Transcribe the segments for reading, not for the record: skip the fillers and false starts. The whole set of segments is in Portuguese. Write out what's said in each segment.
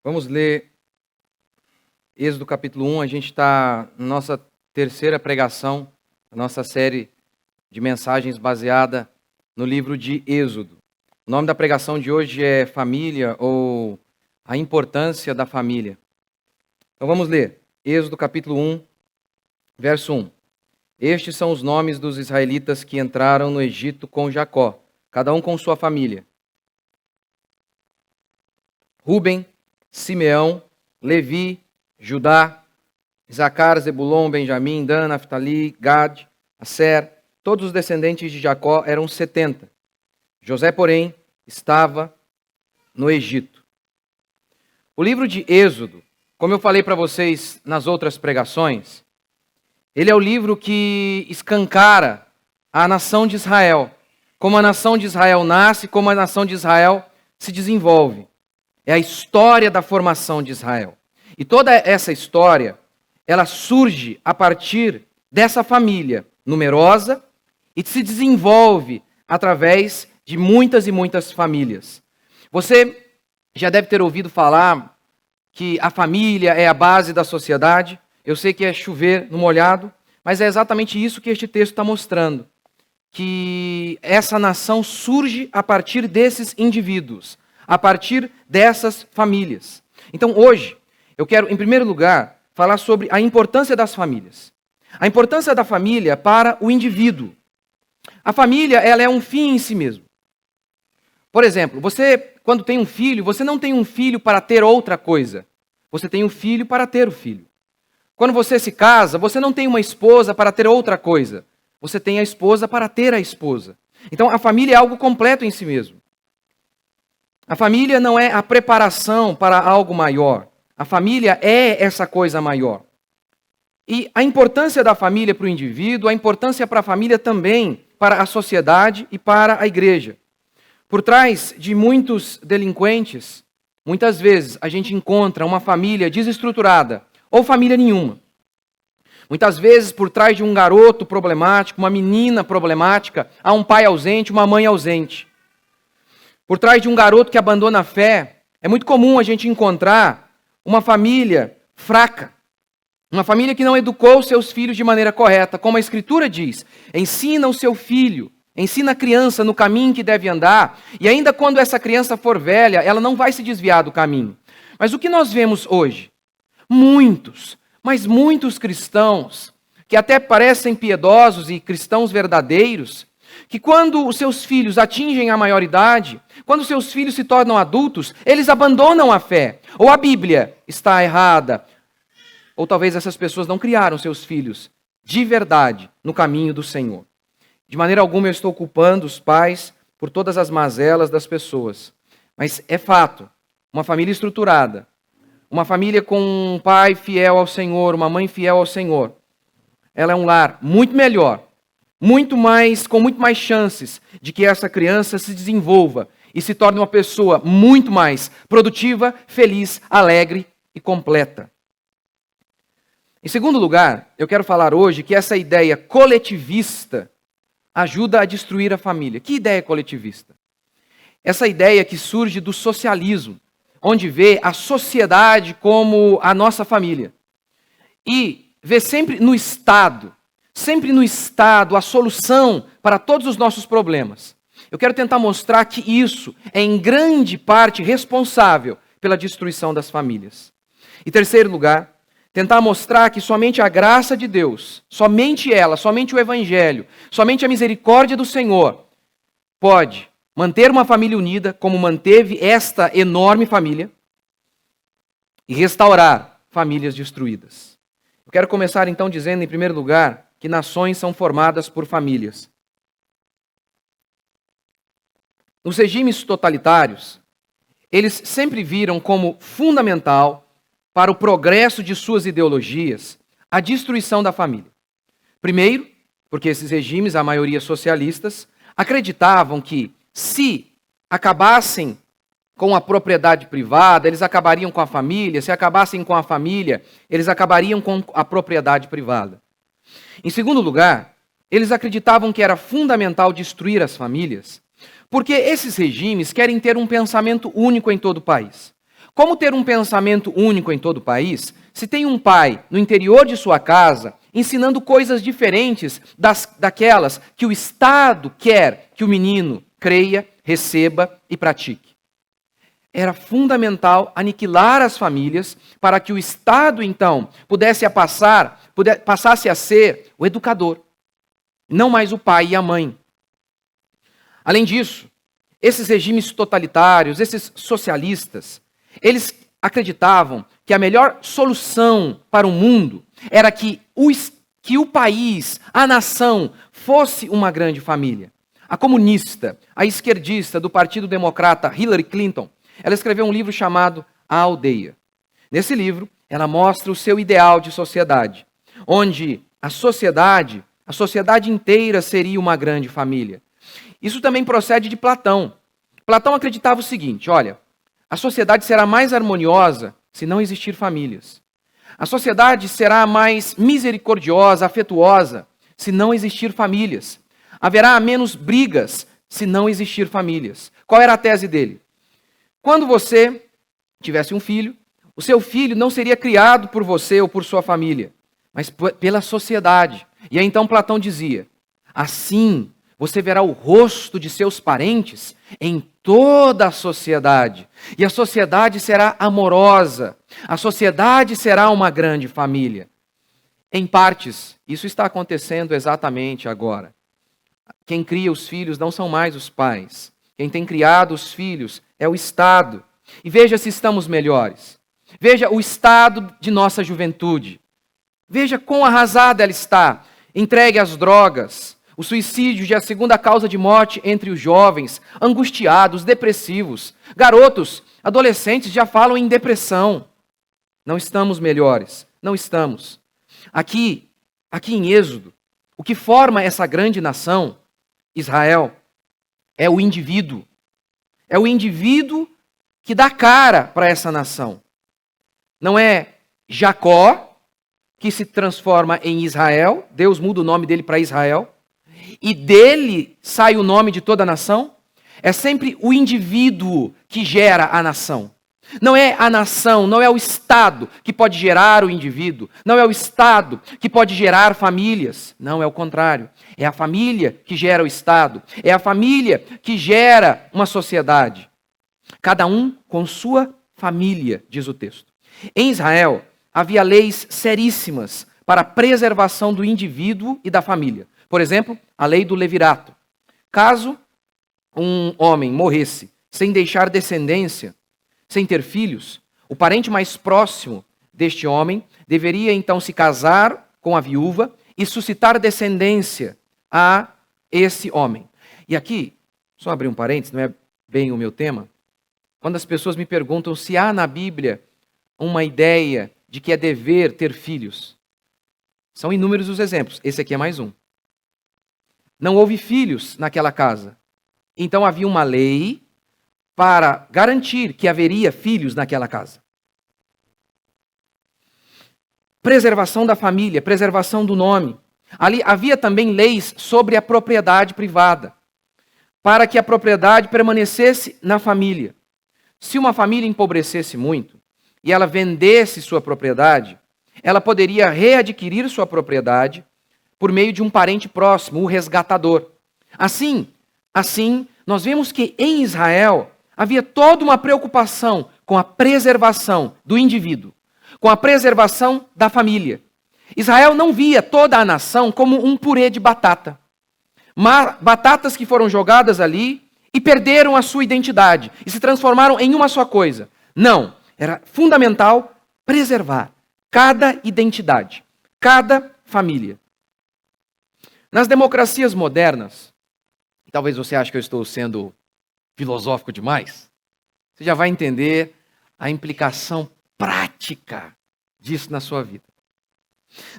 Vamos ler Êxodo capítulo 1. A gente está na nossa terceira pregação, a nossa série de mensagens baseada no livro de Êxodo. O nome da pregação de hoje é Família ou a Importância da Família. Então vamos ler Êxodo capítulo 1, verso 1. Estes são os nomes dos israelitas que entraram no Egito com Jacó, cada um com sua família. Rúben, Simeão, Levi, Judá, Isacar, Zebulon, Benjamim, Dan, Naftali, Gad, Aser, todos os descendentes de Jacó eram 70. José, porém, estava no Egito. O livro de Êxodo, como eu falei para vocês nas outras pregações, ele é o livro que escancara a nação de Israel, como a nação de Israel nasce, como a nação de Israel se desenvolve. É a história da formação de Israel. E toda essa história, ela surge a partir dessa família numerosa e se desenvolve através de muitas e muitas famílias. Você já deve ter ouvido falar que a família é a base da sociedade. Eu sei que é chover no molhado, mas é exatamente isso que este texto está mostrando. Que essa nação surge a partir desses indivíduos, a partir dessas famílias. Então hoje, eu quero, em primeiro lugar, falar sobre a importância das famílias. A importância da família para o indivíduo. A família, ela é um fim em si mesmo. Por exemplo, você, quando tem um filho, você não tem um filho para ter outra coisa. Você tem um filho para ter o filho. Quando você se casa, você não tem uma esposa para ter outra coisa. Você tem a esposa para ter a esposa. Então, a família é algo completo em si mesmo. A família não é a preparação para algo maior. A família é essa coisa maior. E a importância da família para o indivíduo, a importância para a família também para a sociedade e para a igreja. Por trás de muitos delinquentes, muitas vezes a gente encontra uma família desestruturada ou família nenhuma. Muitas vezes por trás de um garoto problemático, uma menina problemática, há um pai ausente, uma mãe ausente. Por trás de um garoto que abandona a fé, é muito comum a gente encontrar uma família fraca. Uma família que não educou seus filhos de maneira correta. Como a Escritura diz, ensina o seu filho, ensina a criança no caminho que deve andar, e ainda quando essa criança for velha, ela não vai se desviar do caminho. Mas o que nós vemos hoje? Muitos, mas muitos cristãos, que até parecem piedosos e cristãos verdadeiros, que quando os seus filhos atingem a maioridade, quando os seus filhos se tornam adultos, eles abandonam a fé. Ou a Bíblia está errada, ou talvez essas pessoas não criaram seus filhos de verdade no caminho do Senhor. De maneira alguma eu estou culpando os pais por todas as mazelas das pessoas. Mas é fato, uma família estruturada, uma família com um pai fiel ao Senhor, uma mãe fiel ao Senhor, ela é um lar muito melhor, com muito mais chances de que essa criança se desenvolva e se torne uma pessoa muito mais produtiva, feliz, alegre e completa. Em segundo lugar, eu quero falar hoje que essa ideia coletivista ajuda a destruir a família. Que ideia coletivista? Essa ideia que surge do socialismo, onde vê a sociedade como a nossa família. E vê sempre no Estado a solução para todos os nossos problemas. Eu quero tentar mostrar que isso é em grande parte responsável pela destruição das famílias. Em terceiro lugar, tentar mostrar que somente a graça de Deus, somente ela, somente o Evangelho, somente a misericórdia do Senhor pode manter uma família unida, como manteve esta enorme família, e restaurar famílias destruídas. Eu quero começar então dizendo, em primeiro lugar, que nações são formadas por famílias. Os regimes totalitários, eles sempre viram como fundamental para o progresso de suas ideologias a destruição da família. Primeiro, porque esses regimes, a maioria socialistas, acreditavam que se acabassem com a propriedade privada, eles acabariam com a família, se acabassem com a família, eles acabariam com a propriedade privada. Em segundo lugar, eles acreditavam que era fundamental destruir as famílias, porque esses regimes querem ter um pensamento único em todo o país. Como ter um pensamento único em todo o país se tem um pai no interior de sua casa ensinando coisas diferentes daquelas que o Estado quer que o menino creia, receba e pratique? Era fundamental aniquilar as famílias para que o Estado, então, passasse a ser o educador, não mais o pai e a mãe. Além disso, esses regimes totalitários, esses socialistas, eles acreditavam que a melhor solução para o mundo era que o país, a nação, fosse uma grande família. A comunista, a esquerdista do Partido Democrata Hillary Clinton, ela escreveu um livro chamado A Aldeia. Nesse livro, ela mostra o seu ideal de sociedade, onde a sociedade inteira seria uma grande família. Isso também procede de Platão. Platão acreditava o seguinte: olha, a sociedade será mais harmoniosa se não existir famílias. A sociedade será mais misericordiosa, afetuosa, se não existir famílias. Haverá menos brigas se não existir famílias. Qual era a tese dele? Quando você tivesse um filho, o seu filho não seria criado por você ou por sua família, mas pela sociedade. E aí então Platão dizia: assim você verá o rosto de seus parentes em toda a sociedade. E a sociedade será amorosa. A sociedade será uma grande família. Em partes, isso está acontecendo exatamente agora. Quem cria os filhos não são mais os pais. Quem tem criado os filhos é o Estado. E veja se estamos melhores. Veja o estado de nossa juventude. Veja quão arrasada ela está, entregue às drogas. O suicídio já é a segunda causa de morte entre os jovens, angustiados, depressivos. Garotos, adolescentes já falam em depressão. Não estamos melhores, não estamos. Aqui em Êxodo, o que forma essa grande nação, Israel, é o indivíduo. É o indivíduo que dá cara para essa nação. Não é Jacó, que se transforma em Israel, Deus muda o nome dele para Israel, e dele sai o nome de toda a nação. É sempre o indivíduo que gera a nação. Não é a nação, não é o Estado que pode gerar o indivíduo. Não é o Estado que pode gerar famílias. Não, é o contrário. É a família que gera o Estado. É a família que gera uma sociedade. Cada um com sua família, diz o texto. Em Israel, havia leis seríssimas para a preservação do indivíduo e da família. Por exemplo, a lei do levirato. Caso um homem morresse sem deixar descendência, sem ter filhos, o parente mais próximo deste homem deveria então se casar com a viúva e suscitar descendência a esse homem. E aqui, só abrir um parênteses, não é bem o meu tema, quando as pessoas me perguntam se há na Bíblia uma ideia de que é dever ter filhos, são inúmeros os exemplos, esse aqui é mais um. Não houve filhos naquela casa, então havia uma lei para garantir que haveria filhos naquela casa. Preservação da família, preservação do nome. Ali havia também leis sobre a propriedade privada, para que a propriedade permanecesse na família. Se uma família empobrecesse muito e ela vendesse sua propriedade, ela poderia readquirir sua propriedade por meio de um parente próximo, o resgatador. Assim, nós vemos que em Israel havia toda uma preocupação com a preservação do indivíduo, com a preservação da família. Israel não via toda a nação como um purê de batata. Batatas que foram jogadas ali e perderam a sua identidade e se transformaram em uma só coisa. Não, era fundamental preservar cada identidade, cada família. Nas democracias modernas, talvez você ache que eu estou sendo filosófico demais, você já vai entender a implicação prática disso na sua vida.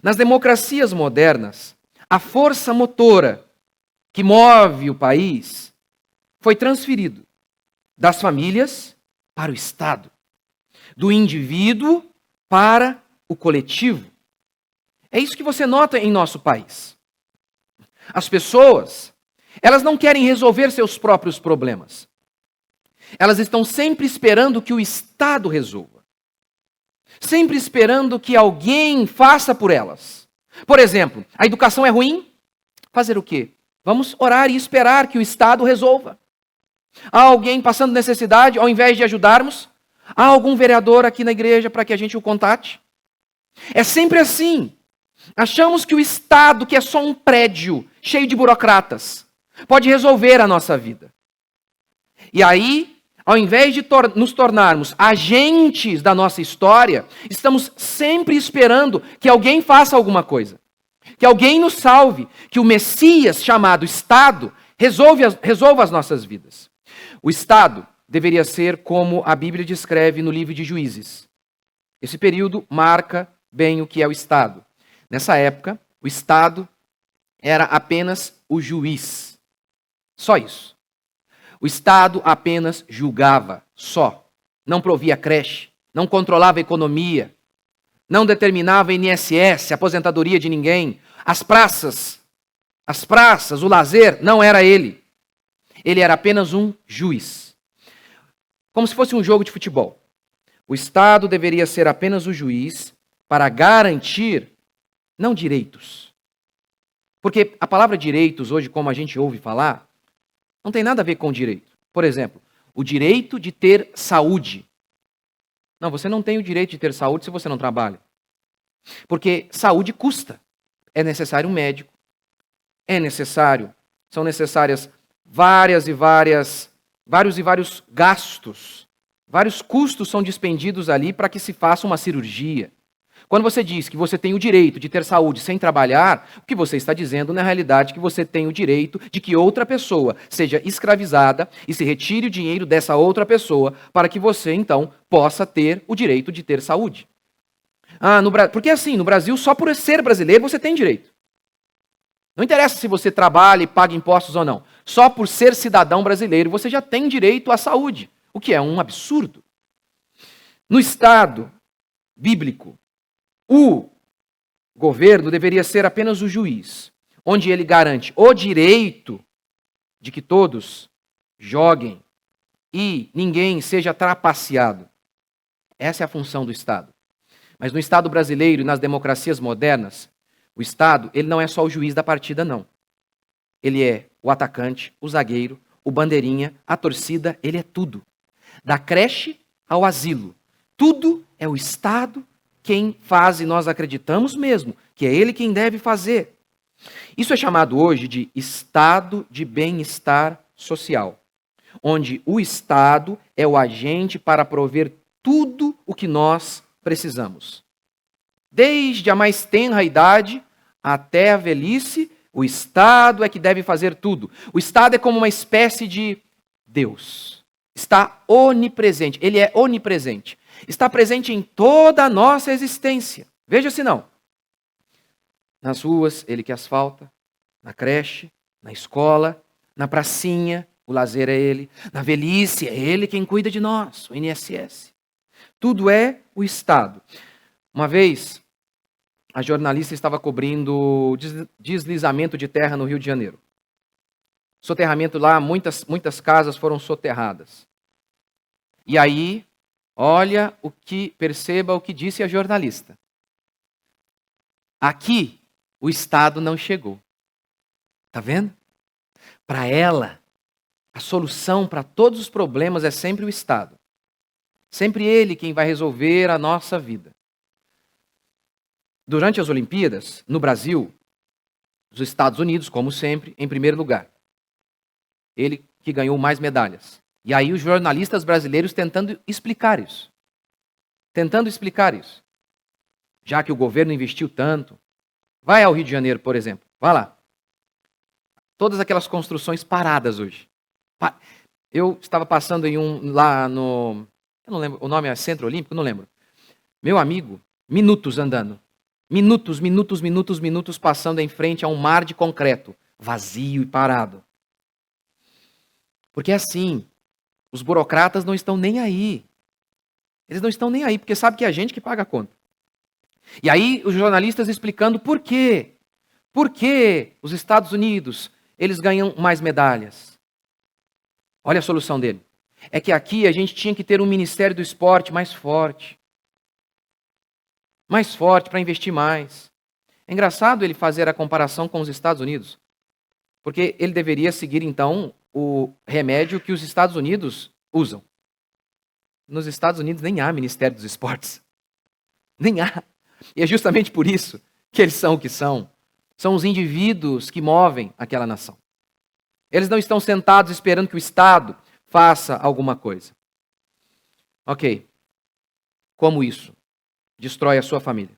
Nas democracias modernas, a força motora que move o país foi transferido das famílias para o Estado, do indivíduo para o coletivo. É isso que você nota em nosso país. As pessoas, elas não querem resolver seus próprios problemas. Elas estão sempre esperando que o Estado resolva. Sempre esperando que alguém faça por elas. Por exemplo, a educação é ruim? Fazer o quê? Vamos orar e esperar que o Estado resolva. Há alguém passando necessidade, ao invés de ajudarmos? Há algum vereador aqui na igreja para que a gente o contate? É sempre assim. Achamos que o Estado, que é só um prédio cheio de burocratas, pode resolver a nossa vida. E aí, ao invés de nos tornarmos agentes da nossa história, estamos sempre esperando que alguém faça alguma coisa. Que alguém nos salve, que o Messias, chamado Estado, resolva as nossas vidas. O Estado deveria ser como a Bíblia descreve no livro de Juízes. Esse período marca bem o que é o Estado. Nessa época, o Estado era apenas o juiz. Só isso. O Estado apenas julgava, só. Não provia creche, não controlava a economia, não determinava INSS, aposentadoria de ninguém. As praças, o lazer, não era ele. Ele era apenas um juiz. Como se fosse um jogo de futebol. O Estado deveria ser apenas o juiz para garantir, não direitos. Porque a palavra direitos, hoje, como a gente ouve falar, não tem nada a ver com direito. Por exemplo, o direito de ter saúde. Não, você não tem o direito de ter saúde se você não trabalha. Porque saúde custa. É necessário um médico. São necessárias vários gastos. Vários custos são dispendidos ali para que se faça uma cirurgia. Quando você diz que você tem o direito de ter saúde sem trabalhar, o que você está dizendo, na realidade, é que você tem o direito de que outra pessoa seja escravizada e se retire o dinheiro dessa outra pessoa para que você, então, possa ter o direito de ter saúde. Porque assim, no Brasil, só por ser brasileiro, você tem direito. Não interessa se você trabalha e paga impostos ou não. Só por ser cidadão brasileiro, você já tem direito à saúde, o que é um absurdo. No Estado bíblico, o governo deveria ser apenas o juiz, onde ele garante o direito de que todos joguem e ninguém seja trapaceado. Essa é a função do Estado. Mas no Estado brasileiro e nas democracias modernas, o Estado, ele não é só o juiz da partida, não. Ele é o atacante, o zagueiro, o bandeirinha, a torcida, ele é tudo. Da creche ao asilo. Tudo é o Estado quem faz, e nós acreditamos mesmo que é ele quem deve fazer. Isso é chamado hoje de estado de bem-estar social, onde o Estado é o agente para prover tudo o que nós precisamos. Desde a mais tenra idade até a velhice, o Estado é que deve fazer tudo. O Estado é como uma espécie de Deus. Está onipresente, ele é onipresente. Está presente em toda a nossa existência. Veja se não. Nas ruas, ele que asfalta. Na creche, na escola, na pracinha, o lazer é ele. Na velhice, é ele quem cuida de nós, o INSS. Tudo é o Estado. Uma vez, a jornalista estava cobrindo deslizamento de terra no Rio de Janeiro. Soterramento lá, muitas casas foram soterradas. E aí, perceba o que disse a jornalista. Aqui, o Estado não chegou. Está vendo? Para ela, a solução para todos os problemas é sempre o Estado. Sempre ele quem vai resolver a nossa vida. Durante as Olimpíadas, no Brasil, os Estados Unidos, como sempre, em primeiro lugar. Ele que ganhou mais medalhas. E aí os jornalistas brasileiros tentando explicar isso. Já que o governo investiu tanto. Vai ao Rio de Janeiro, por exemplo. Vá lá. Todas aquelas construções paradas hoje. Eu estava passando em lá no... Eu não lembro, o nome é Centro Olímpico? Não lembro. Meu amigo, minutos andando. Minutos passando em frente a um mar de concreto. Vazio e parado. Porque assim, os burocratas não estão nem aí. Eles não estão nem aí, porque sabe que é a gente que paga a conta. E aí os jornalistas explicando por quê. Por que os Estados Unidos, eles ganham mais medalhas? Olha a solução dele. é que aqui a gente tinha que ter um Ministério do Esporte mais forte. Mais forte para investir mais. É engraçado ele fazer a comparação com os Estados Unidos. Porque ele deveria seguir, então, o remédio que os Estados Unidos usam. Nos Estados Unidos nem há Ministério dos Esportes. Nem há. E é justamente por isso que eles são o que são. São os indivíduos que movem aquela nação. Eles não estão sentados esperando que o Estado faça alguma coisa. Ok. Como isso destrói a sua família?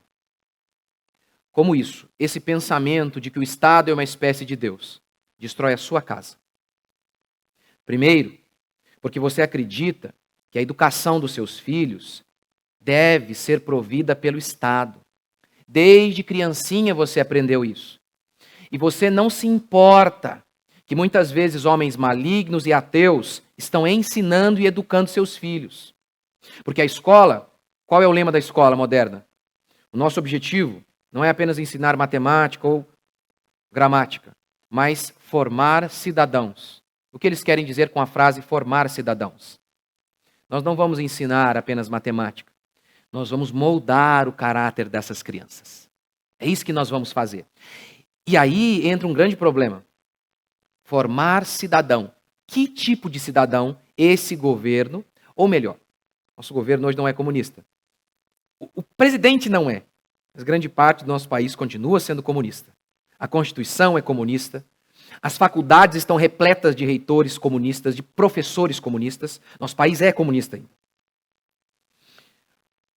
Como isso, esse pensamento de que o Estado é uma espécie de Deus, destrói a sua casa? Primeiro, porque você acredita que a educação dos seus filhos deve ser provida pelo Estado. Desde criancinha você aprendeu isso. E você não se importa que muitas vezes homens malignos e ateus estão ensinando e educando seus filhos. Porque a escola, qual é o lema da escola moderna? O nosso objetivo não é apenas ensinar matemática ou gramática, mas formar cidadãos. O que eles querem dizer com a frase formar cidadãos? Nós não vamos ensinar apenas matemática. Nós vamos moldar o caráter dessas crianças. É isso que nós vamos fazer. E aí entra um grande problema. Formar cidadão. Que tipo de cidadão esse governo, ou melhor, nosso governo hoje não é comunista. O presidente não é, mas grande parte do nosso país continua sendo comunista. A Constituição é comunista. As faculdades estão repletas de reitores comunistas, de professores comunistas. Nosso país é comunista ainda.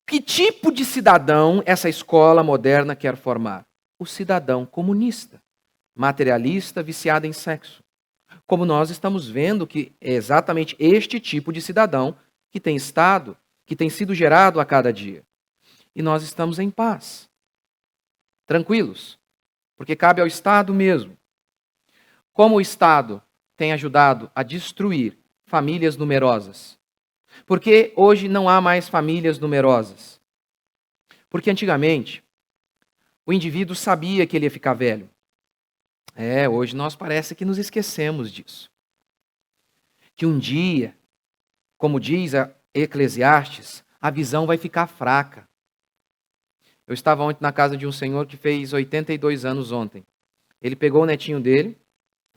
Que tipo de cidadão essa escola moderna quer formar? O cidadão comunista, materialista, viciado em sexo. Como nós estamos vendo que é exatamente este tipo de cidadão que tem estado, que tem sido gerado a cada dia. E nós estamos em paz, tranquilos, porque cabe ao Estado mesmo. Como o Estado tem ajudado a destruir famílias numerosas? Porque hoje não há mais famílias numerosas. Porque antigamente, o indivíduo sabia que ele ia ficar velho. Hoje nós parece que nos esquecemos disso. Que um dia, como diz a Eclesiastes, a visão vai ficar fraca. Eu estava ontem na casa de um senhor que fez 82 anos ontem. Ele pegou o netinho dele,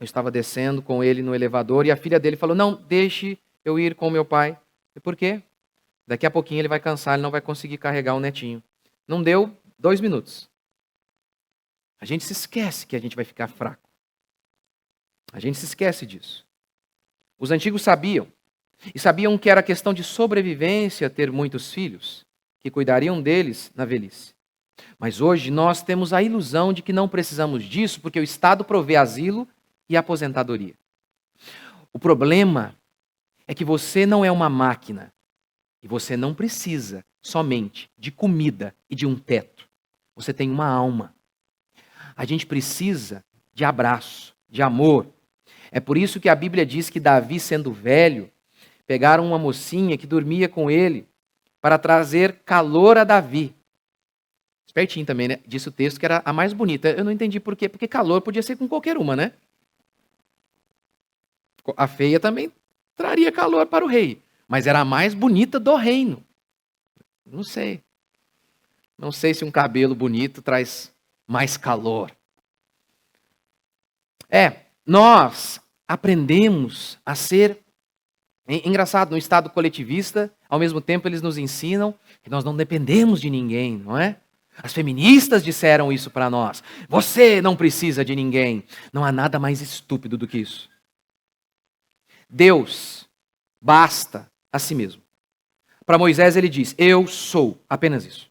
eu estava descendo com ele no elevador e a filha dele falou, não, deixe eu ir com meu pai. E por quê? Daqui a pouquinho ele vai cansar, ele não vai conseguir carregar o netinho. Não deu 2 minutos. A gente se esquece que a gente vai ficar fraco. A gente se esquece disso. Os antigos sabiam. E sabiam que era questão de sobrevivência ter muitos filhos, que cuidariam deles na velhice. Mas hoje nós temos a ilusão de que não precisamos disso, porque o Estado provê asilo e aposentadoria. O problema é que você não é uma máquina. E você não precisa somente de comida e de um teto. Você tem uma alma. A gente precisa de abraço, de amor. É por isso que a Bíblia diz que Davi, sendo velho, pegaram uma mocinha que dormia com ele para trazer calor a Davi. Espertinho também, né? Disse o texto que era a mais bonita. Eu não entendi por quê. Porque calor podia ser com qualquer uma, né? A feia também traria calor para o rei. Mas era a mais bonita do reino. Não sei. Não sei se um cabelo bonito traz mais calor. Nós aprendemos a ser... Engraçado, no estado coletivista, ao mesmo tempo eles nos ensinam que nós não dependemos de ninguém, não é? As feministas disseram isso para nós. Você não precisa de ninguém. Não há nada mais estúpido do que isso. Deus basta a si mesmo. Para Moisés ele diz, eu sou, apenas isso.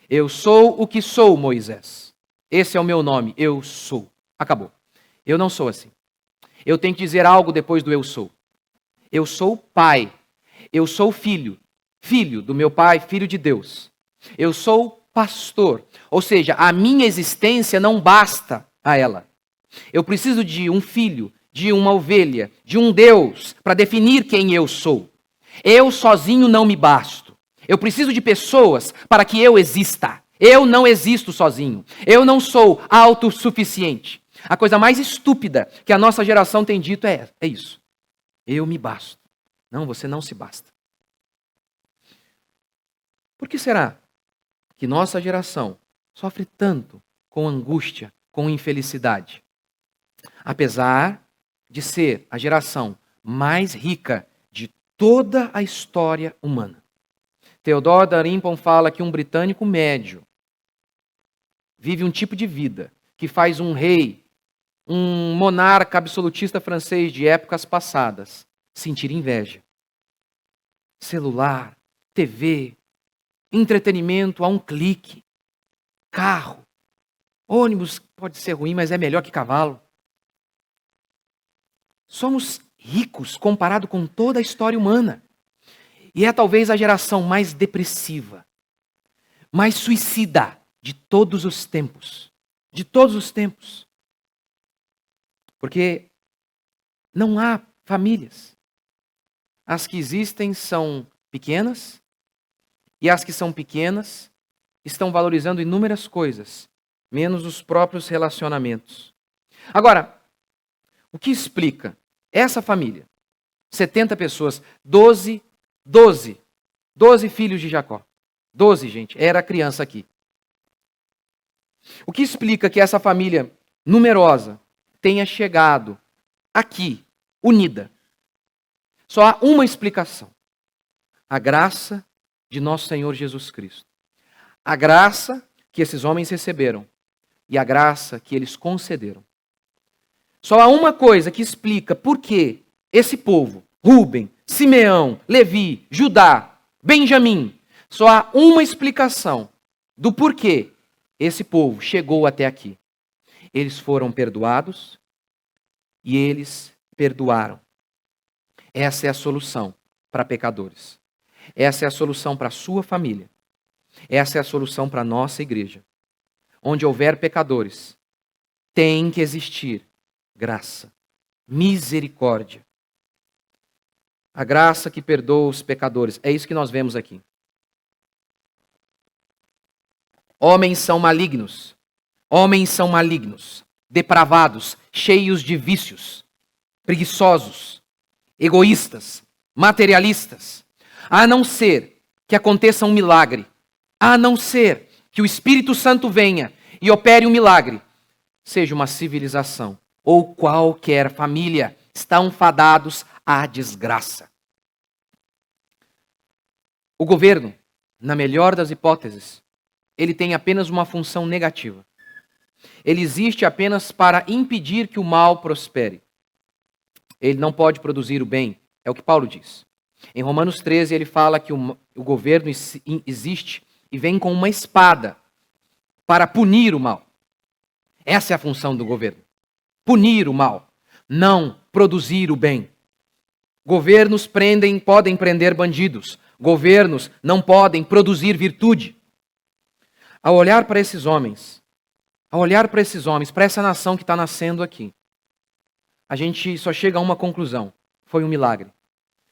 Eu sou o que sou, Moisés. Esse é o meu nome, eu sou. Acabou. Eu não sou assim. Eu tenho que dizer algo depois do eu sou. Eu sou pai. Eu sou filho. Filho do meu pai, filho de Deus. Eu sou pastor. Ou seja, a minha existência não basta a ela. Eu preciso de um filho, de uma ovelha, de um Deus para definir quem eu sou. Eu sozinho não me basto. Eu preciso de pessoas para que eu exista. Eu não existo sozinho. Eu não sou autossuficiente. A coisa mais estúpida que a nossa geração tem dito é isso. Eu me basto. Não, você não se basta. Por que será que nossa geração sofre tanto com angústia, com infelicidade? Apesar de ser a geração mais rica de toda a história humana. Theodore Darimpon fala que um britânico médio vive um tipo de vida que faz um rei, um monarca absolutista francês de épocas passadas, sentir inveja. Celular, TV, entretenimento a um clique, carro, ônibus pode ser ruim, mas é melhor que cavalo. Somos ricos comparado com toda a história humana. E é talvez a geração mais depressiva, mais suicida de todos os tempos. De todos os tempos. Porque não há famílias. As que existem são pequenas, e as que são pequenas estão valorizando inúmeras coisas, menos os próprios relacionamentos. Agora, o que explica essa família? 70 pessoas, 12 filhos de Jacó. 12, gente, era criança aqui. O que explica que essa família numerosa tenha chegado aqui, unida? Só há uma explicação: a graça de nosso Senhor Jesus Cristo. A graça que esses homens receberam e a graça que eles concederam. Só há uma coisa que explica por que esse povo, Rúben, Simeão, Levi, Judá, Benjamim, só há uma explicação do porquê esse povo chegou até aqui. Eles foram perdoados e eles perdoaram. Essa é a solução para pecadores. Essa é a solução para a sua família. Essa é a solução para a nossa igreja. Onde houver pecadores, tem que existir graça, misericórdia. A graça que perdoa os pecadores. É isso que nós vemos aqui. Homens são malignos, depravados, cheios de vícios, preguiçosos, egoístas, materialistas. A não ser que aconteça um milagre, a não ser que o Espírito Santo venha e opere um milagre, seja uma civilização ou qualquer família, estão fadados à desgraça. O governo, na melhor das hipóteses, ele tem apenas uma função negativa. Ele existe apenas para impedir que o mal prospere. Ele não pode produzir o bem, é o que Paulo diz. Em Romanos 13 ele fala que o governo existe e vem com uma espada para punir o mal. Essa é a função do governo. Punir o mal, não produzir o bem. Governos podem prender bandidos. Governos não podem produzir virtude. Ao olhar para esses homens, para essa nação que está nascendo aqui, a gente só chega a uma conclusão: foi um milagre.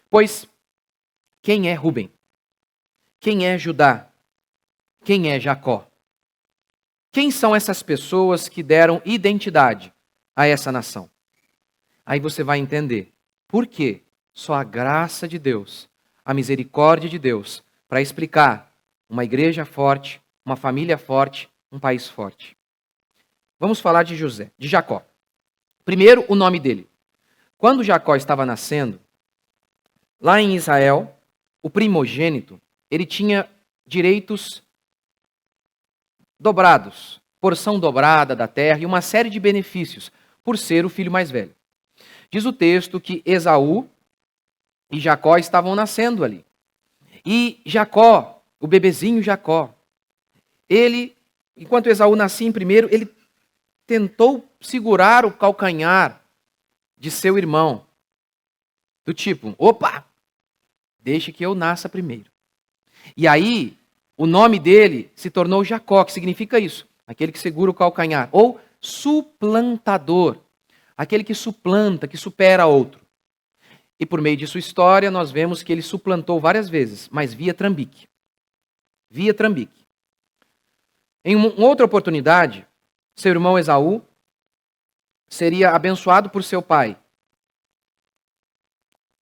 Pois, quem é Rúben? Quem é Judá? Quem é Jacó? Quem são essas pessoas que deram identidade a essa nação? Aí você vai entender por que só a graça de Deus, a misericórdia de Deus, para explicar uma igreja forte, uma família forte, um país forte. Vamos falar de Jacó. Primeiro, o nome dele. Quando Jacó estava nascendo, lá em Israel, o primogênito, ele tinha direitos dobrados, porção dobrada da terra e uma série de benefícios, por ser o filho mais velho. Diz o texto que Esaú e Jacó estavam nascendo ali. E Jacó, o bebezinho Jacó, ele, enquanto Esaú nascia em primeiro, ele tentou segurar o calcanhar de seu irmão. Do tipo, opa, deixe que eu nasça primeiro. E aí, o nome dele se tornou Jacó, que significa isso, aquele que segura o calcanhar, ou suplantador, aquele que suplanta, que supera outro. E por meio de sua história, nós vemos que ele suplantou várias vezes, mas via trambique. Via trambique. Em uma outra oportunidade, seu irmão Esaú seria abençoado por seu pai.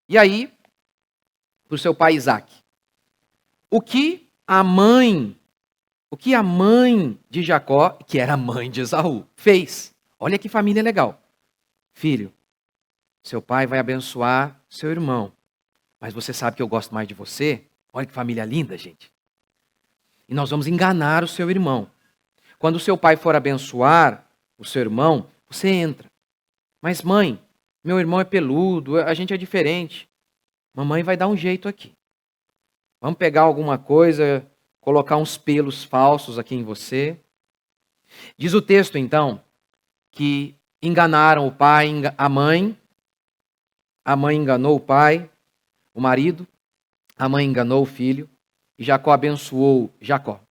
E aí, para o seu pai Isaac. O que a mãe de Jacó, que era a mãe de Esaú, fez? Olha que família legal. Filho, seu pai vai abençoar seu irmão, mas você sabe que eu gosto mais de você? Olha que família linda, gente. E nós vamos enganar o seu irmão. Quando o seu pai for abençoar o seu irmão, você entra. Mas mãe, meu irmão é peludo, a gente é diferente. Mamãe vai dar um jeito aqui. Vamos pegar alguma coisa, colocar uns pelos falsos aqui em você. Diz o texto, então, que enganaram o pai, a mãe enganou o pai, o marido, a mãe enganou o filho, e Jacó abençoou Jacó.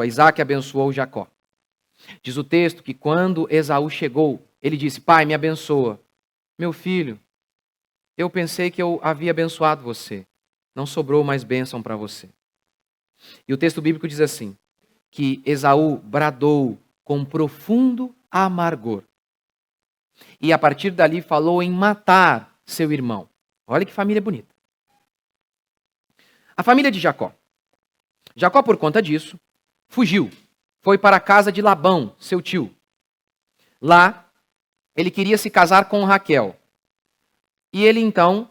Isaac abençoou Jacó. Diz o texto que quando Esaú chegou, ele disse, pai, me abençoa. Meu filho, eu pensei que eu havia abençoado você. Não sobrou mais bênção para você. E o texto bíblico diz assim, que Esaú bradou com profundo amargor. E a partir dali falou em matar seu irmão. Olha que família bonita. A família de Jacó. Jacó, por conta disso, fugiu. Foi para a casa de Labão, seu tio. Lá, ele queria se casar com Raquel. E ele, então,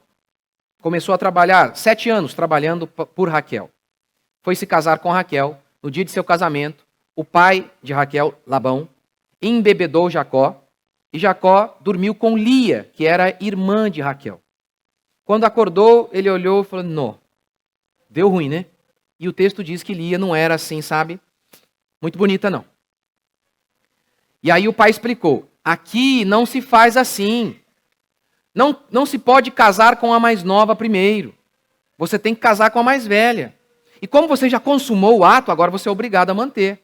começou a trabalhar, 7 anos trabalhando por Raquel. Foi se casar com Raquel. No dia de seu casamento, o pai de Raquel, Labão, embebedou Jacó. E Jacó dormiu com Lia, que era irmã de Raquel. Quando acordou, ele olhou e falou, não, deu ruim, né? E o texto diz que Lia não era assim, sabe? Muito bonita, não. E aí o pai explicou, aqui não se faz assim. Não se pode casar com a mais nova primeiro. Você tem que casar com a mais velha. E como você já consumou o ato, agora você é obrigado a manter.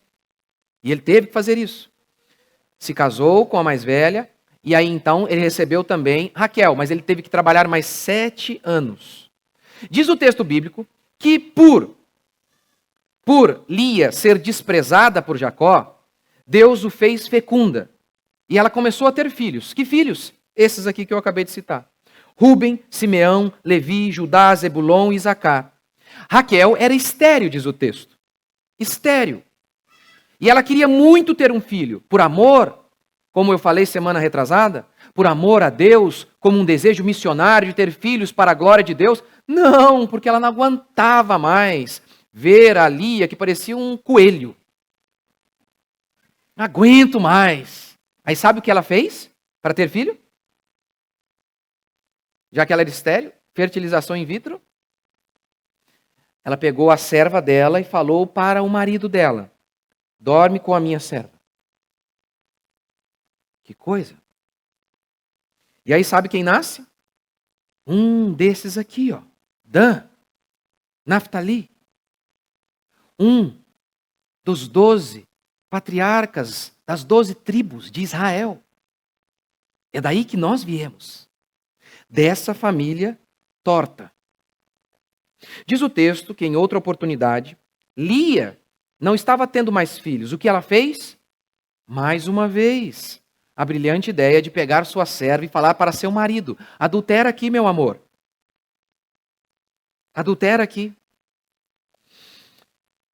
E ele teve que fazer isso. Se casou com a mais velha, e aí então ele recebeu também Raquel, mas ele teve que trabalhar mais 7 anos. Diz o texto bíblico que por Lia ser desprezada por Jacó, Deus o fez fecunda. E ela começou a ter filhos. Que filhos? Esses aqui que eu acabei de citar. Rúben, Simeão, Levi, Judá, Zebulon e Isacar. Raquel era estéril, diz o texto. Estéril. E ela queria muito ter um filho. Por amor, como eu falei semana retrasada, por amor a Deus, como um desejo missionário de ter filhos para a glória de Deus. Não, porque ela não aguentava mais ver a Lia que parecia um coelho. Não aguento mais. Aí sabe o que ela fez para ter filho? Já que ela era estéril, fertilização in vitro. Ela pegou a serva dela e falou para o marido dela, dorme com a minha serva. Que coisa. E aí sabe quem nasce? Um desses aqui, ó. Dan, Naftali. Um dos 12 patriarcas das 12 tribos de Israel. É daí que nós viemos. Dessa família torta. Diz o texto que em outra oportunidade, Lia não estava tendo mais filhos. O que ela fez? Mais uma vez, a brilhante ideia de pegar sua serva e falar para seu marido, adultera aqui, meu amor. Adultera aqui.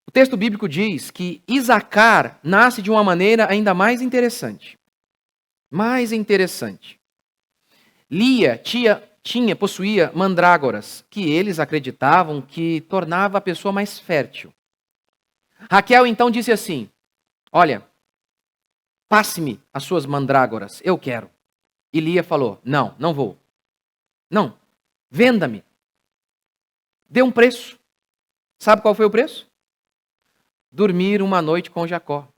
O texto bíblico diz que Isacar nasce de uma maneira ainda mais interessante. Mais interessante. Lia possuía mandrágoras, que eles acreditavam que tornava a pessoa mais fértil. Raquel então disse assim, olha, passe-me as suas mandrágoras, eu quero. E Lia falou, não vou. Não, venda-me. Dê um preço. Sabe qual foi o preço? Dormir uma noite com Jacó.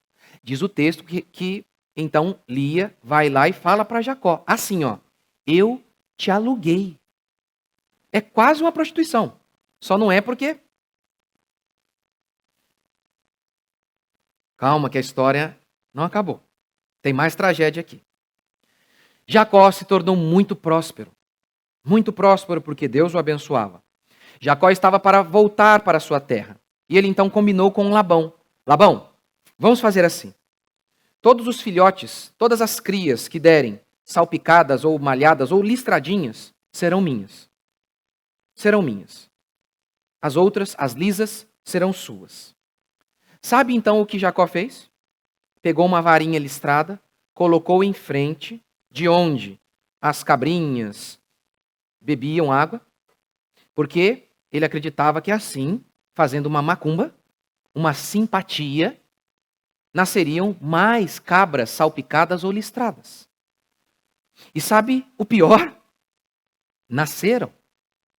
Diz o texto que então Lia vai lá e fala para Jacó, assim ó, eu te aluguei. É quase uma prostituição. Só não é porque... Calma que a história não acabou. Tem mais tragédia aqui. Jacó se tornou muito próspero. Muito próspero porque Deus o abençoava. Jacó estava para voltar para sua terra. E ele então combinou com Labão. Labão, vamos fazer assim. Todos os filhotes, todas as crias que derem salpicadas ou malhadas ou listradinhas serão minhas. Serão minhas. as outras, as lisas, serão suas. Sabe então o que Jacó fez? Pegou uma varinha listrada, colocou em frente de onde as cabrinhas bebiam água, porque ele acreditava que assim, fazendo uma macumba, uma simpatia, nasceriam mais cabras salpicadas ou listradas. E sabe o pior? Nasceram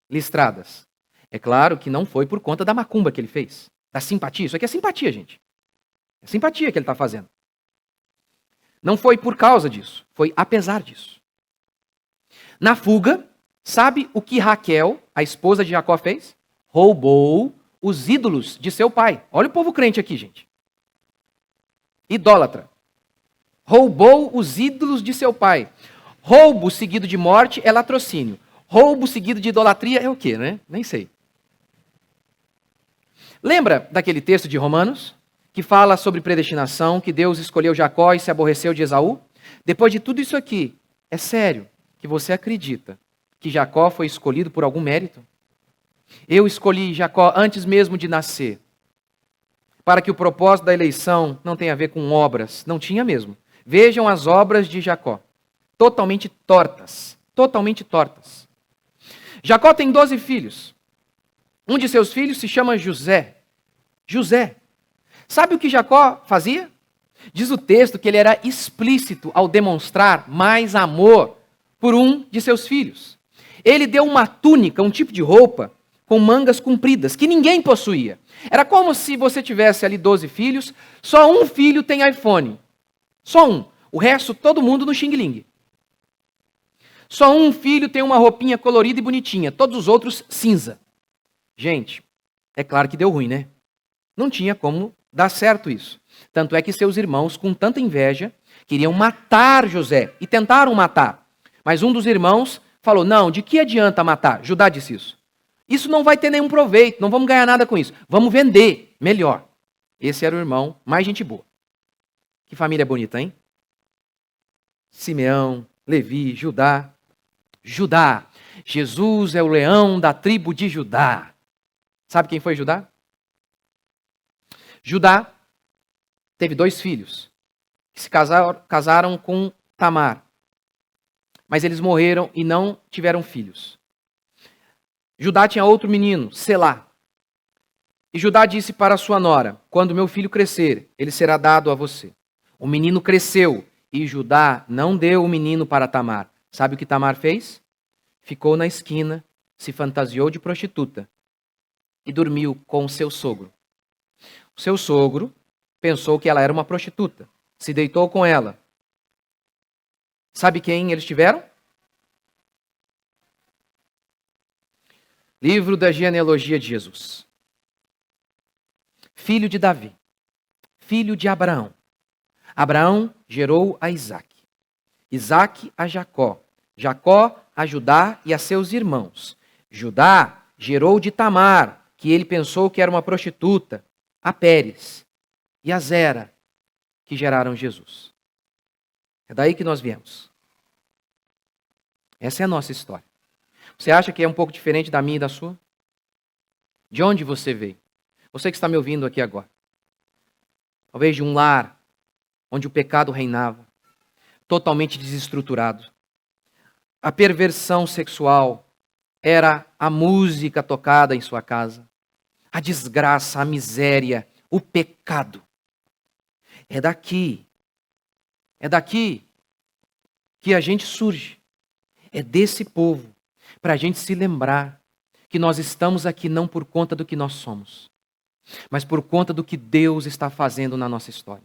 listradas. É claro que não foi por conta da macumba que ele fez, da simpatia. Isso aqui é simpatia, gente. É simpatia que ele está fazendo. Não foi por causa disso, foi apesar disso. Na fuga, sabe o que Raquel, a esposa de Jacó, fez? Roubou os ídolos de seu pai. Olha o povo crente aqui, gente. Idólatra. Roubou os ídolos de seu pai. Roubo seguido de morte é latrocínio. Roubo seguido de idolatria é o quê, né? Nem sei. Lembra daquele texto de Romanos, que fala sobre predestinação, que Deus escolheu Jacó e se aborreceu de Esaú? Depois de tudo isso aqui, é sério que você acredita que Jacó foi escolhido por algum mérito? Eu escolhi Jacó antes mesmo de nascer, para que o propósito da eleição não tenha a ver com obras. Não tinha mesmo. Vejam as obras de Jacó. Totalmente tortas. Totalmente tortas. Jacó tem 12 filhos. Um de seus filhos se chama José. José. Sabe o que Jacó fazia? Diz o texto que ele era explícito ao demonstrar mais amor por um de seus filhos. Ele deu uma túnica, um tipo de roupa, com mangas compridas, que ninguém possuía. Era como se você tivesse ali 12 filhos, só um filho tem iPhone. Só um. O resto, todo mundo no Xing Ling. Só um filho tem uma roupinha colorida e bonitinha, todos os outros cinza. Gente, é claro que deu ruim, né? Não tinha como dar certo isso. Tanto é que seus irmãos, com tanta inveja, queriam matar José e tentaram matar. Mas um dos irmãos falou, não, de que adianta matar? Judá disse isso. Isso não vai ter nenhum proveito, não vamos ganhar nada com isso. Vamos vender, melhor. Esse era o irmão mais gente boa. Que família bonita, hein? Simeão, Levi, Judá. Judá. Jesus é o leão da tribo de Judá. Sabe quem foi Judá? Judá teve 2 filhos, que se casaram com Tamar. Mas eles morreram e não tiveram filhos. Judá tinha outro menino, Selá. E Judá disse para sua nora, quando meu filho crescer, ele será dado a você. O menino cresceu e Judá não deu o menino para Tamar. Sabe o que Tamar fez? Ficou na esquina, se fantasiou de prostituta e dormiu com o seu sogro. O seu sogro pensou que ela era uma prostituta, se deitou com ela. Sabe quem eles tiveram? Livro da genealogia de Jesus. Filho de Davi, filho de Abraão. Abraão gerou a Isaque. Isaque a Jacó. Jacó a Judá e a seus irmãos. Judá gerou de Tamar, que ele pensou que era uma prostituta, a Pérez e a Zera, que geraram Jesus. É daí que nós viemos. Essa é a nossa história. Você acha que é um pouco diferente da minha e da sua? De onde você veio? Você que está me ouvindo aqui agora. Talvez de um lar onde o pecado reinava, totalmente desestruturado. A perversão sexual era a música tocada em sua casa. A desgraça, a miséria, o pecado. É daqui que a gente surge. É desse povo, para a gente se lembrar que nós estamos aqui não por conta do que nós somos, mas por conta do que Deus está fazendo na nossa história.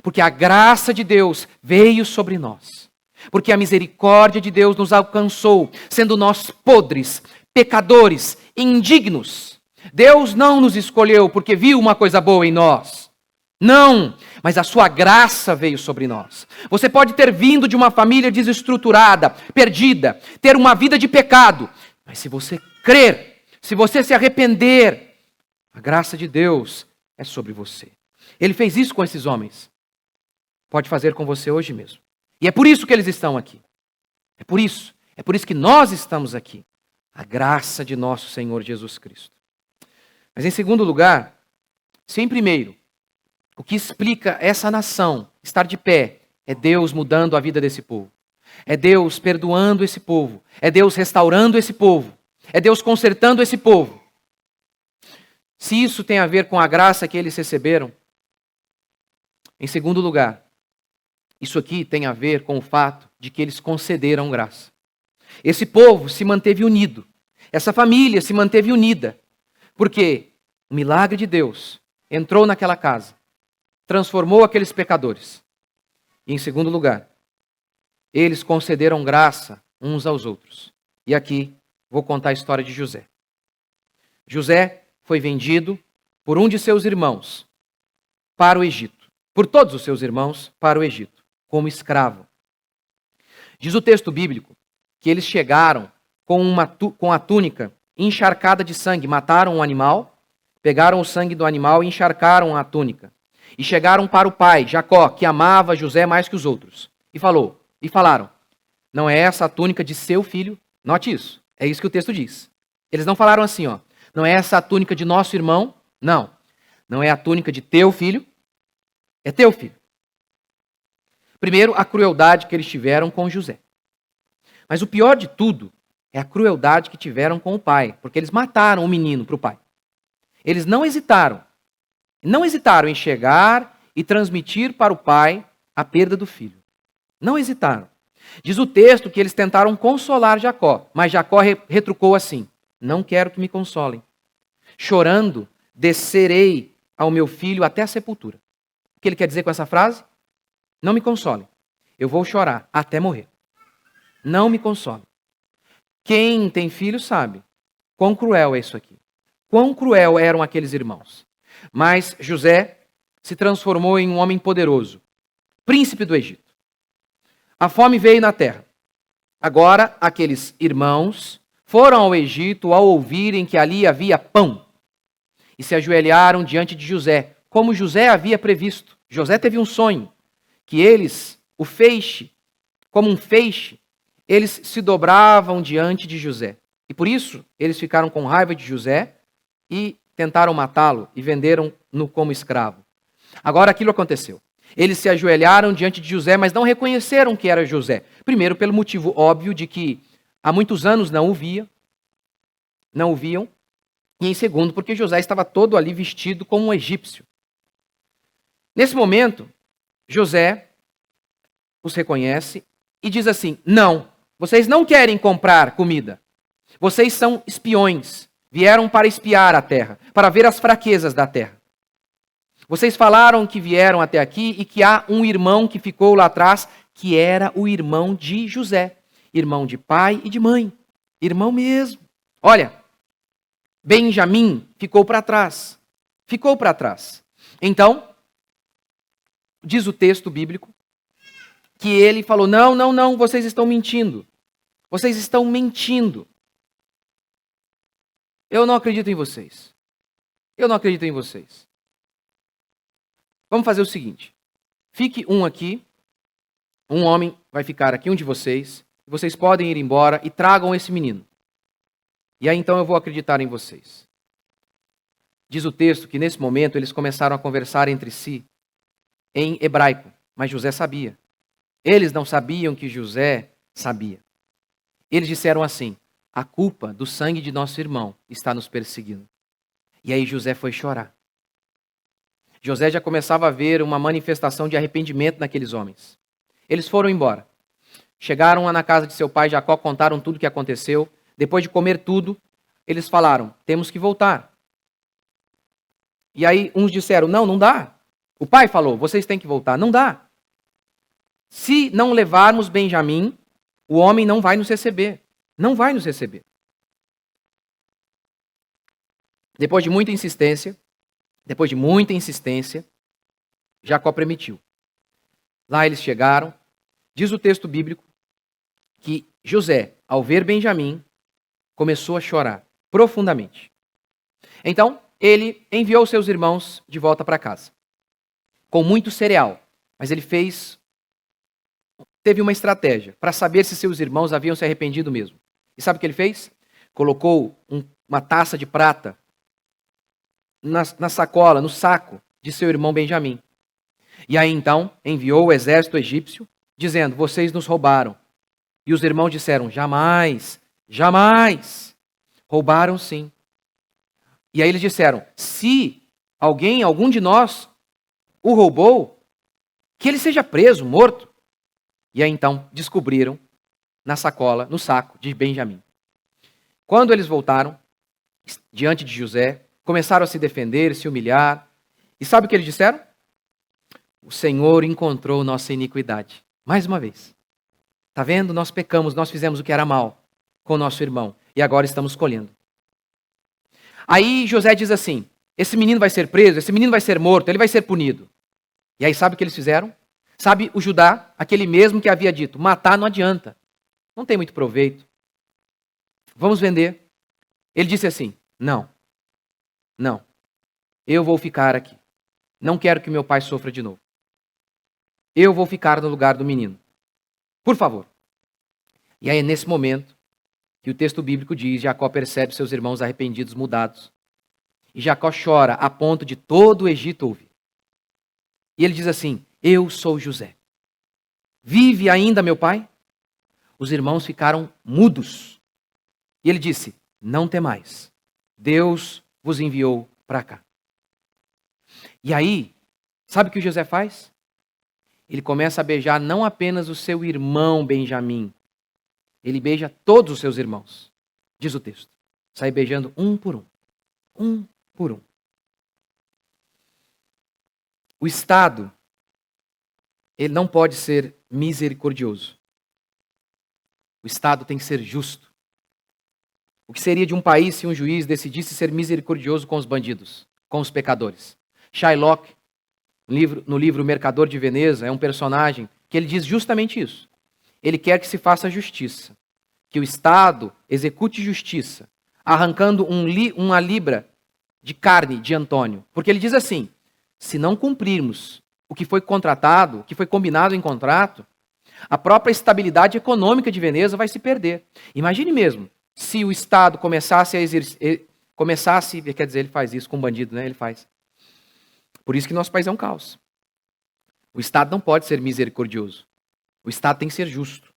Porque a graça de Deus veio sobre nós. Porque a misericórdia de Deus nos alcançou, sendo nós podres, pecadores, indignos. Deus não nos escolheu porque viu uma coisa boa em nós. Não, mas a sua graça veio sobre nós. Você pode ter vindo de uma família desestruturada, perdida, ter uma vida de pecado, mas se você crer, se você se arrepender, a graça de Deus é sobre você. Ele fez isso com esses homens. Pode fazer com você hoje mesmo. E é por isso que eles estão aqui. É por isso que nós estamos aqui. A graça de nosso Senhor Jesus Cristo. Mas em segundo lugar, se em primeiro, o que explica essa nação estar de pé é Deus mudando a vida desse povo. É Deus perdoando esse povo. É Deus restaurando esse povo. É Deus consertando esse povo. Se isso tem a ver com a graça que eles receberam, em segundo lugar, isso aqui tem a ver com o fato de que eles concederam graça. Esse povo se manteve unido. Essa família se manteve unida. Porque o milagre de Deus entrou naquela casa, transformou aqueles pecadores. E em segundo lugar, eles concederam graça uns aos outros. E aqui vou contar a história de José. José foi vendido por um de seus irmãos para o Egito. Por todos os seus irmãos para o Egito, como escravo. Diz o texto bíblico que eles chegaram com a túnica encharcada de sangue. Mataram um animal, pegaram o sangue do animal e encharcaram a túnica. E chegaram para o pai, Jacó, que amava José mais que os outros. E falaram, não é essa a túnica de seu filho? Note isso, é isso que o texto diz. Eles não falaram assim, ó, não é essa a túnica de nosso irmão? Não, não é a túnica de teu filho, é teu filho. Primeiro, a crueldade que eles tiveram com José. Mas o pior de tudo é a crueldade que tiveram com o pai, porque eles mataram o menino para o pai. Eles não hesitaram em chegar e transmitir para o pai a perda do filho. Não hesitaram. Diz o texto que eles tentaram consolar Jacó, mas Jacó retrucou assim, não quero que me consolem. Chorando, descerei ao meu filho até a sepultura. O que ele quer dizer com essa frase? Não me consolem. Eu vou chorar até morrer. Não me consolem. Quem tem filho sabe quão cruel é isso aqui. Quão cruel eram aqueles irmãos. Mas José se transformou em um homem poderoso, príncipe do Egito. A fome veio na terra. Agora, aqueles irmãos foram ao Egito ao ouvirem que ali havia pão e se ajoelharam diante de José, como José havia previsto. José teve um sonho que eles, como um feixe, eles se dobravam diante de José. E por isso, eles ficaram com raiva de José e tentaram matá-lo e venderam-no como escravo. Agora aquilo aconteceu. Eles se ajoelharam diante de José, mas não reconheceram que era José. Primeiro, pelo motivo óbvio de que há muitos anos não o viam. E em segundo, porque José estava todo ali vestido como um egípcio. Nesse momento, José os reconhece e diz assim, não, vocês não querem comprar comida. Vocês são espiões. Vieram para espiar a terra, para ver as fraquezas da terra. Vocês falaram que vieram até aqui e que há um irmão que ficou lá atrás, que era o irmão de José. Irmão de pai e de mãe. Irmão mesmo. Olha, Benjamim ficou para trás. Ficou para trás. Então, diz o texto bíblico, que ele falou, não, vocês estão mentindo. Vocês estão mentindo. Eu não acredito em vocês. Eu não acredito em vocês. Vamos fazer o seguinte. Fique um aqui. Um homem vai ficar aqui, um de vocês. Vocês podem ir embora e tragam esse menino. E aí então eu vou acreditar em vocês. Diz o texto que nesse momento eles começaram a conversar entre si em hebraico. Mas José sabia. Eles não sabiam que José sabia. Eles disseram assim, a culpa do sangue de nosso irmão está nos perseguindo. E aí José foi chorar. José já começava a ver uma manifestação de arrependimento naqueles homens. Eles foram embora. Chegaram na casa de seu pai Jacó, contaram tudo o que aconteceu. Depois de comer tudo, eles falaram, temos que voltar. E aí uns disseram, não dá. O pai falou, vocês têm que voltar. Não dá. Se não levarmos Benjamim, o homem não vai nos receber. Não vai nos receber. Depois de muita insistência, Jacó permitiu. Lá eles chegaram. Diz o texto bíblico que José, ao ver Benjamim, começou a chorar profundamente. Então, ele enviou seus irmãos de volta para casa, com muito cereal. Mas ele teve uma estratégia para saber se seus irmãos haviam se arrependido mesmo. E sabe o que ele fez? Colocou uma taça de prata na sacola, no saco de seu irmão Benjamim. E aí então enviou o exército egípcio, dizendo: vocês nos roubaram. E os irmãos disseram: jamais, jamais. Roubaram sim. E aí eles disseram: se algum de nós o roubou, que ele seja preso, morto. E aí então descobriram na sacola, no saco de Benjamim. Quando eles voltaram diante de José, começaram a se defender, se humilhar. E sabe o que eles disseram? O Senhor encontrou nossa iniquidade. Mais uma vez. Está vendo? Nós pecamos, nós fizemos o que era mal com o nosso irmão. E agora estamos colhendo. Aí José diz assim: esse menino vai ser preso, esse menino vai ser morto, ele vai ser punido. E aí sabe o que eles fizeram? Sabe o Judá, aquele mesmo que havia dito: matar não adianta, não tem muito proveito. Vamos vender. Ele disse assim: não, eu vou ficar aqui. Não quero que meu pai sofra de novo. Eu vou ficar no lugar do menino. Por favor. E aí é nesse momento que o texto bíblico diz: Jacó percebe seus irmãos arrependidos, mudados. E Jacó chora a ponto de todo o Egito ouvir. E ele diz assim: eu sou José. Vive ainda meu pai? Os irmãos ficaram mudos. E ele disse: não temais. Deus vos enviou para cá. E aí, sabe o que o José faz? Ele começa a beijar não apenas o seu irmão Benjamim, ele beija todos os seus irmãos, diz o texto. Sai beijando um por um. Um por um. O Estado, ele não pode ser misericordioso. O Estado tem que ser justo. O que seria de um país se um juiz decidisse ser misericordioso com os bandidos, com os pecadores? Shylock, no livro O Mercador de Veneza, é um personagem que ele diz justamente isso. Ele quer que se faça justiça, que o Estado execute justiça, arrancando uma libra de carne de Antônio. Porque ele diz assim: se não cumprirmos o que foi contratado, o que foi combinado em contrato, a própria estabilidade econômica de Veneza vai se perder. Imagine mesmo, se o Estado começasse a exercer, quer dizer, ele faz isso com bandido, né? Ele faz. Por isso que nosso país é um caos. O Estado não pode ser misericordioso. O Estado tem que ser justo.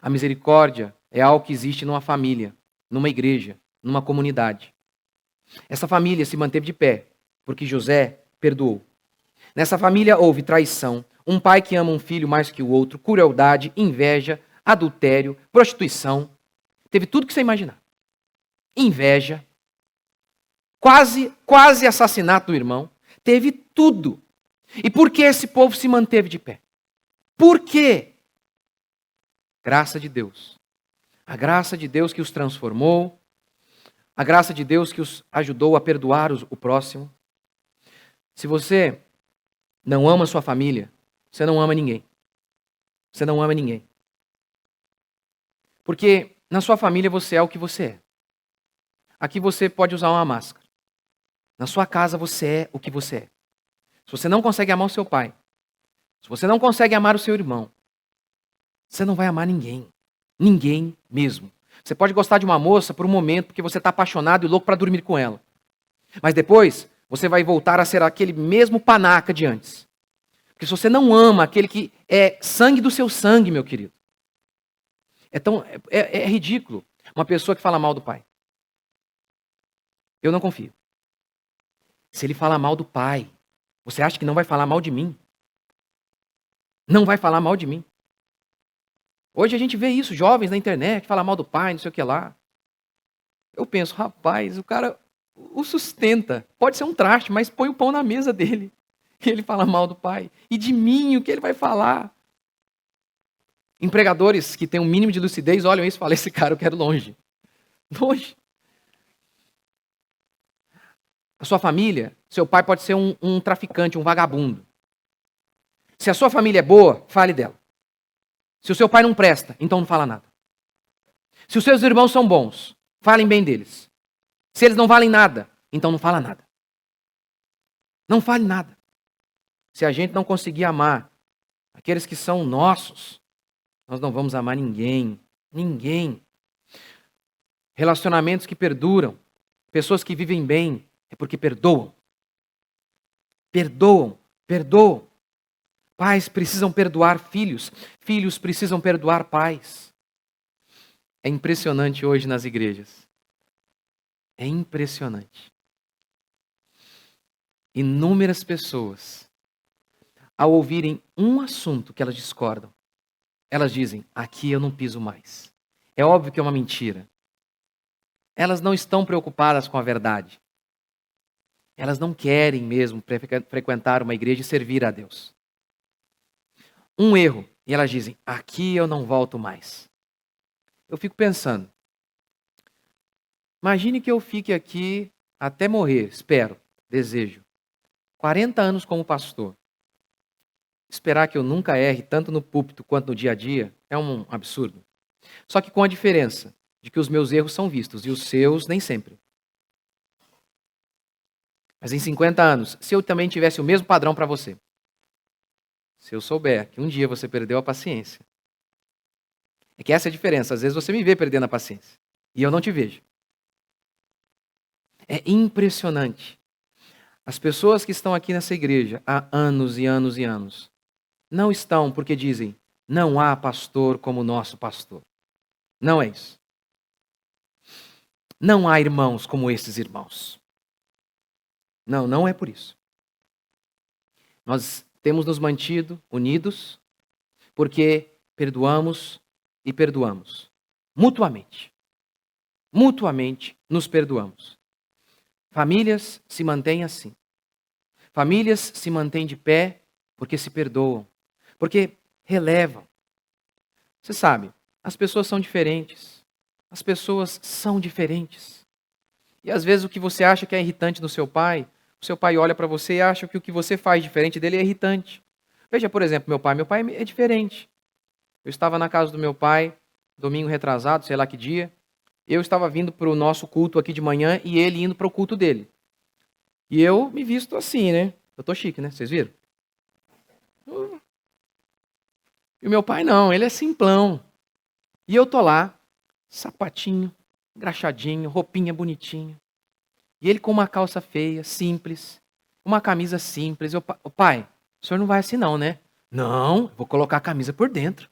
A misericórdia é algo que existe numa família, numa igreja, numa comunidade. Essa família se manteve de pé, porque José perdoou. Nessa família houve traição, um pai que ama um filho mais que o outro, crueldade, inveja, adultério, prostituição. Teve tudo que você imaginar. Inveja, quase assassinato do irmão. Teve tudo. E por que esse povo se manteve de pé? Por quê? Graça de Deus. A graça de Deus que os transformou. A graça de Deus que os ajudou a perdoar o próximo. Se você não ama sua família, você não ama ninguém. Você não ama ninguém. Porque na sua família você é o que você é. Aqui você pode usar uma máscara. Na sua casa você é o que você é. Se você não consegue amar o seu pai, se você não consegue amar o seu irmão, você não vai amar ninguém. Ninguém mesmo. Você pode gostar de uma moça por um momento, porque você está apaixonado e louco para dormir com ela. Mas depois, você vai voltar a ser aquele mesmo panaca de antes. Porque se você não ama aquele que é sangue do seu sangue, meu querido. É ridículo uma pessoa que fala mal do pai. Eu não confio. Se ele fala mal do pai, você acha que não vai falar mal de mim? Não vai falar mal de mim. Hoje a gente vê isso, jovens na internet, falam mal do pai, não sei o que lá. Eu penso, rapaz, o cara o sustenta. Pode ser um traste, mas põe o pão na mesa dele. E ele fala mal do pai. E de mim, o que ele vai falar? Empregadores que têm um mínimo de lucidez olham isso e falam, esse cara eu quero longe. Longe. A sua família, seu pai pode ser um traficante, um vagabundo. Se a sua família é boa, fale dela. Se o seu pai não presta, então não fala nada. Se os seus irmãos são bons, falem bem deles. Se eles não valem nada, então não fala nada. Não fale nada. Se a gente não conseguir amar aqueles que são nossos, nós não vamos amar ninguém. Ninguém. Relacionamentos que perduram, pessoas que vivem bem, É porque perdoam. Perdoam, perdoam. Pais precisam perdoar filhos. Filhos precisam perdoar pais. É impressionante hoje nas igrejas. É impressionante. Inúmeras pessoas, ao ouvirem um assunto que elas discordam, elas dizem, aqui eu não piso mais. É óbvio que é uma mentira. Elas não estão preocupadas com a verdade. Elas não querem mesmo frequentar uma igreja e servir a Deus. Um erro, e elas dizem, aqui eu não volto mais. Eu fico pensando, imagine que eu fique aqui até morrer, espero, desejo, 40 anos como pastor. Esperar que eu nunca erre, tanto no púlpito quanto no dia a dia, é um absurdo. Só que com a diferença de que os meus erros são vistos e os seus nem sempre. Mas em 50 anos, se eu também tivesse o mesmo padrão para você, se eu souber que um dia você perdeu a paciência, é que essa é a diferença. Às vezes você me vê perdendo a paciência e eu não te vejo. É impressionante. As pessoas que estão aqui nessa igreja há anos e anos e anos, não estão porque dizem, não há pastor como o nosso pastor. Não é isso. Não há irmãos como esses irmãos. Não, não é por isso. Nós temos nos mantido unidos porque perdoamos e perdoamos. Mutuamente. Mutuamente nos perdoamos. Famílias se mantêm assim. Famílias se mantêm de pé porque se perdoam. Porque relevam. Você sabe, as pessoas são diferentes. As pessoas são diferentes. E às vezes o que você acha que é irritante no seu pai, o seu pai olha para você e acha que o que você faz diferente dele é irritante. Veja, por exemplo, meu pai. Meu pai é diferente. Eu estava na casa do meu pai, domingo retrasado, sei lá que dia. Eu estava vindo para o nosso culto aqui de manhã e ele indo para o culto dele. E eu me visto assim, né? Eu tô chique, né? Vocês viram? E o meu pai não, ele é simplão. E eu tô lá, sapatinho, engraxadinho, roupinha bonitinha. E ele com uma calça feia, simples, uma camisa simples. Eu, pai, o senhor não vai assim não, né? Não, vou colocar a camisa por dentro.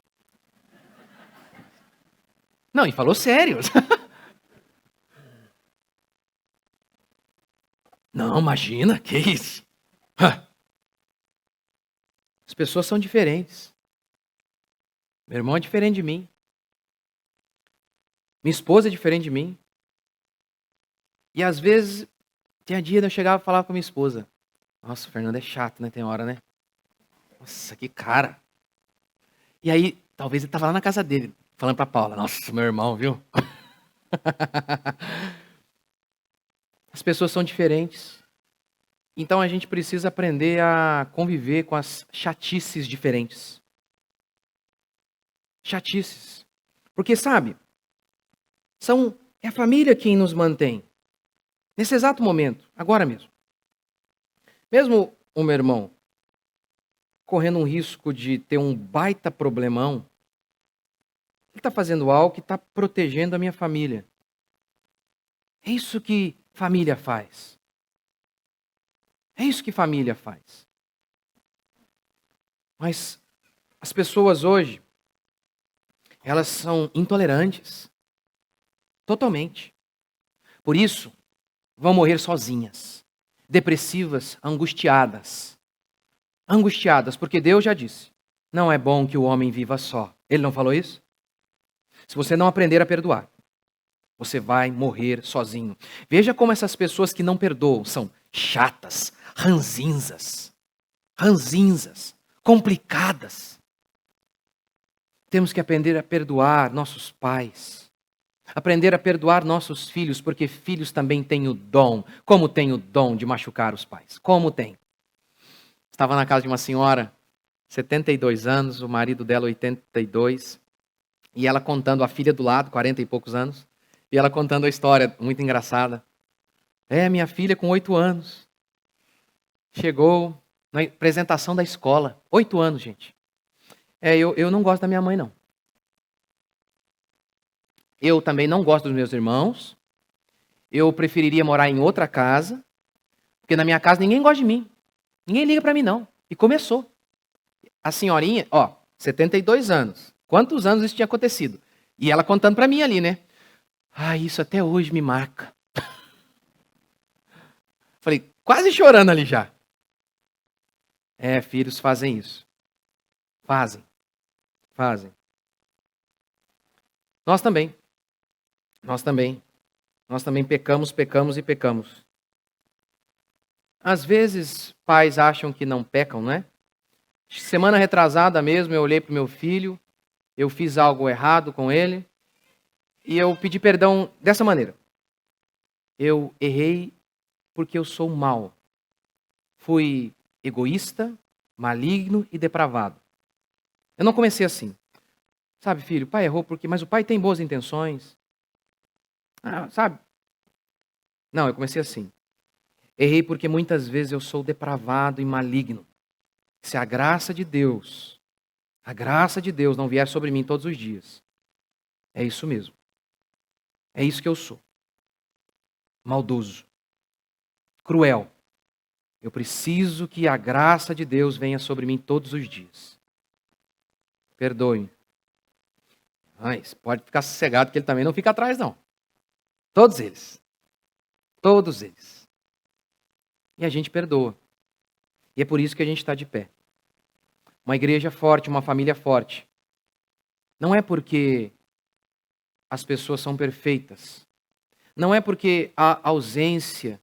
Não, e falou sério. Não, imagina, que isso? As pessoas são diferentes. Meu irmão é diferente de mim. Minha esposa é diferente de mim. E às vezes, tinha dia de eu chegava e falava com a minha esposa. Nossa, o Fernando é chato, né? Tem hora, né? Nossa, que cara. E aí, talvez ele estava lá na casa dele, falando para Paula. Nossa, meu irmão, viu? As pessoas são diferentes. Então a gente precisa aprender a conviver com as chatices diferentes. Chatices. Porque, sabe, é a família quem nos mantém. Nesse exato momento, agora mesmo. Mesmo o meu irmão correndo um risco de ter um baita problemão, ele está fazendo algo que está protegendo a minha família. É isso que família faz. É isso que família faz. Mas as pessoas hoje, elas são intolerantes. Totalmente. Por isso, vão morrer sozinhas, depressivas, angustiadas. Angustiadas, porque Deus já disse, não é bom que o homem viva só. Ele não falou isso? Se você não aprender a perdoar, você vai morrer sozinho. Veja como essas pessoas que não perdoam são chatas, ranzinzas, complicadas. Temos que aprender a perdoar nossos pais, aprender a perdoar nossos filhos, porque filhos também têm o dom, como tem o dom de machucar os pais, como tem. Estava na casa de uma senhora, 72 anos, o marido dela 82, e ela contando, a filha do lado, 40 e poucos anos, e ela contando a história, muito engraçada. Minha filha com 8 anos, chegou na apresentação da escola, 8 anos, gente. Eu não gosto da minha mãe, não. Eu também não gosto dos meus irmãos. Eu preferiria morar em outra casa, Porque na minha casa ninguém gosta de mim. Ninguém liga para mim, não. E começou. A senhorinha, 72 anos. Quantos anos isso tinha acontecido? E ela contando para mim ali, né? Isso até hoje me marca. Falei, quase chorando ali já. Filhos fazem isso. Fazem. Nós também pecamos. Às vezes, pais acham que não pecam, não é? Semana retrasada mesmo, eu olhei para o meu filho, eu fiz algo errado com ele, e eu pedi perdão dessa maneira. Eu errei porque eu sou mau. Fui egoísta, maligno e depravado. Eu não comecei assim. Sabe, filho, o pai errou mas o pai tem boas intenções. Sabe? Não, eu comecei assim. Errei porque muitas vezes eu sou depravado e maligno. Se a graça de Deus não vier sobre mim todos os dias, é isso mesmo. É isso que eu sou. Maldoso. Cruel. Eu preciso que a graça de Deus venha sobre mim todos os dias. Perdoe-me. Mas pode ficar sossegado que ele também não fica atrás, não. Todos eles. E a gente perdoa. E é por isso que a gente está de pé. Uma igreja forte, uma família forte. Não é porque as pessoas são perfeitas. Não é porque há ausência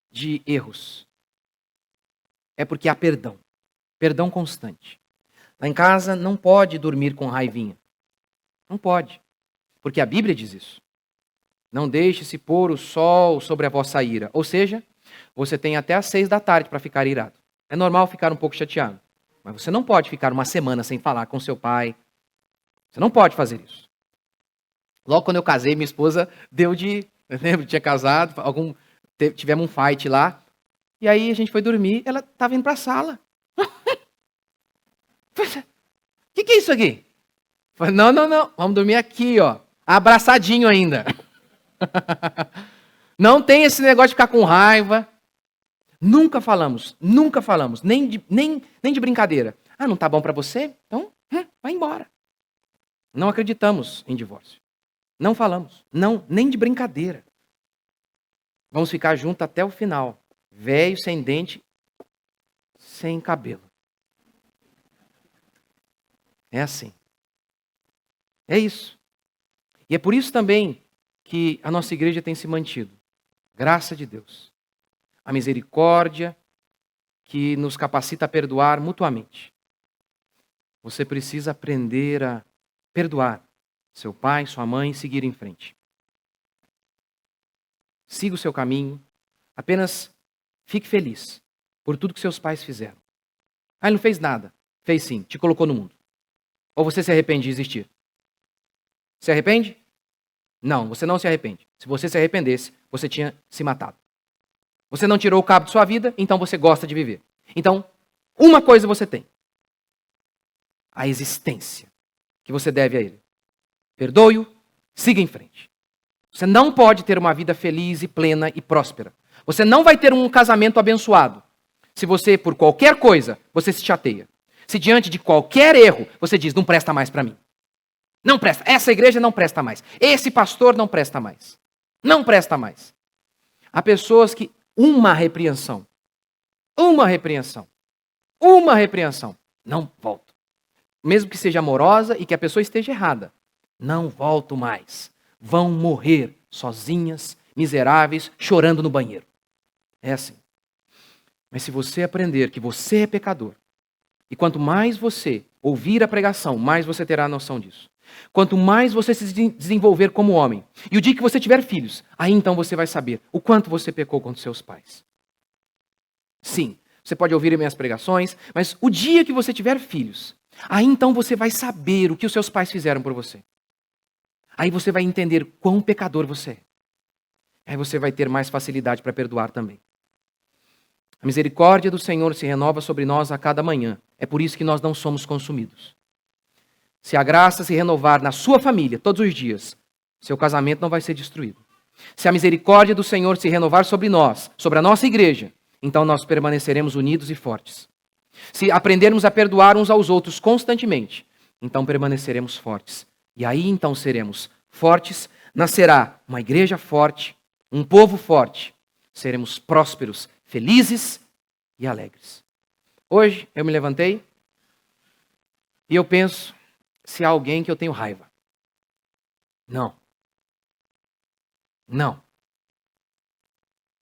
de erros. É porque há perdão. Perdão constante. Lá em casa não pode dormir com raivinha. Não pode. Porque a Bíblia diz isso. Não deixe-se pôr o sol sobre a vossa ira. Ou seja, você tem até às 6 da tarde para ficar irado. É normal ficar um pouco chateado. Mas você não pode ficar uma semana sem falar com seu pai. Você não pode fazer isso. Logo quando eu casei, minha esposa deu de... Eu lembro, tinha casado, tivemos um fight lá. E aí a gente foi dormir, ela estava indo para a sala. O que é isso aqui? Falei, não. Vamos dormir aqui, abraçadinho ainda. Não tem esse negócio de ficar com raiva. Nunca falamos, nem de brincadeira. Não tá bom para você? Então, vai embora. Não acreditamos em divórcio. Não falamos, nem de brincadeira. Vamos ficar juntos até o final. Velho, sem dente, sem cabelo. É assim. É isso. E é por isso também que a nossa igreja tem se mantido. Graça de Deus. A misericórdia que nos capacita a perdoar mutuamente. Você precisa aprender a perdoar seu pai, sua mãe e seguir em frente. Siga o seu caminho. Apenas fique feliz por tudo que seus pais fizeram. Ele não fez nada. Fez sim, te colocou no mundo. Ou você se arrepende de existir? Se arrepende? Não, você não se arrepende. Se você se arrependesse, você tinha se matado. Você não tirou o cabo de sua vida, então você gosta de viver. Então, uma coisa você tem. A existência que você deve a Ele. Perdoe-o, siga em frente. Você não pode ter uma vida feliz e plena e próspera. Você não vai ter um casamento abençoado se você, por qualquer coisa, você se chateia. Se diante de qualquer erro, você diz, não presta mais para mim. Não presta. Essa igreja não presta mais. Esse pastor não presta mais. Não presta mais. Há pessoas que uma repreensão, não volto. Mesmo que seja amorosa e que a pessoa esteja errada, não volto mais. Vão morrer sozinhas, miseráveis, chorando no banheiro. É assim. Mas se você aprender que você é pecador, e quanto mais você ouvir a pregação, mais você terá noção disso. Quanto mais você se desenvolver como homem, e o dia que você tiver filhos, aí então você vai saber o quanto você pecou contra seus pais. Sim, você pode ouvir minhas pregações, mas o dia que você tiver filhos, aí então você vai saber o que os seus pais fizeram por você. Aí você vai entender quão pecador você é. Aí você vai ter mais facilidade para perdoar também. A misericórdia do Senhor se renova sobre nós a cada manhã. É por isso que nós não somos consumidos. Se a graça se renovar na sua família todos os dias, seu casamento não vai ser destruído. Se a misericórdia do Senhor se renovar sobre nós, sobre a nossa igreja, então nós permaneceremos unidos e fortes. Se aprendermos a perdoar uns aos outros constantemente, então permaneceremos fortes. E aí então seremos fortes, nascerá uma igreja forte, um povo forte. Seremos prósperos, felizes e alegres. Hoje eu me levantei e eu penso se há alguém que eu tenho raiva. Não. Não.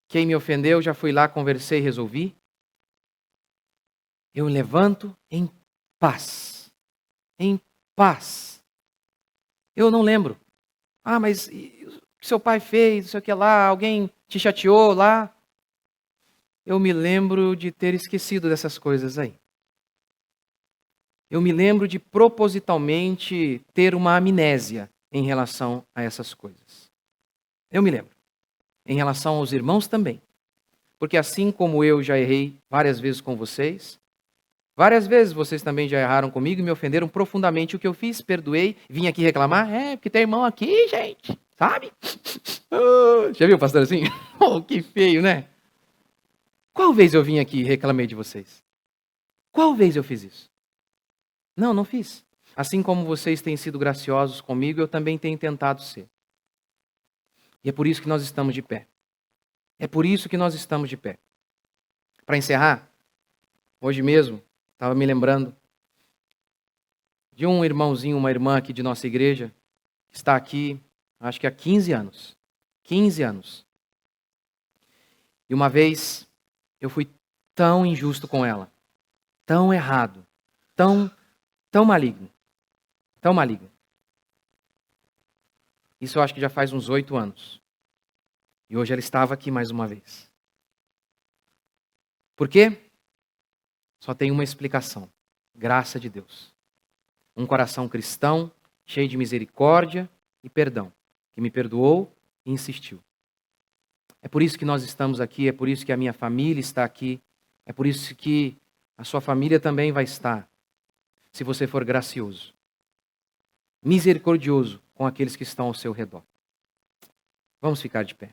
Quem me ofendeu, já fui lá, conversei e resolvi. Eu me levanto em paz. Em paz. Eu não lembro. Ah, mas o que seu pai fez, não sei o que lá, alguém te chateou lá. Eu me lembro de ter esquecido dessas coisas aí. Eu me lembro de propositalmente ter uma amnésia em relação a essas coisas. Eu me lembro. Em relação aos irmãos também. Porque assim como eu já errei várias vezes com vocês, várias vezes vocês também já erraram comigo e me ofenderam profundamente. O que eu fiz, perdoei, vim aqui reclamar. Porque tem irmão aqui, gente, sabe? Já viu, pastor, assim? Oh, que feio, né? Qual vez eu vim aqui e reclamei de vocês? Qual vez eu fiz isso? Não, não fiz. Assim como vocês têm sido graciosos comigo, eu também tenho tentado ser. E é por isso que nós estamos de pé. É por isso que nós estamos de pé. Para encerrar, hoje mesmo, estava me lembrando de um irmãozinho, uma irmã aqui de nossa igreja, que está aqui, acho que há 15 anos. 15 anos. E uma vez, eu fui tão injusto com ela, tão errado, tão maligno, tão maligno. Isso eu acho que já faz uns 8 anos. E hoje ela estava aqui mais uma vez. Por quê? Só tem uma explicação. Graça de Deus. Um coração cristão, cheio de misericórdia e perdão, que me perdoou e insistiu. É por isso que nós estamos aqui, é por isso que a minha família está aqui, é por isso que a sua família também vai estar, se você for gracioso, misericordioso com aqueles que estão ao seu redor. Vamos ficar de pé.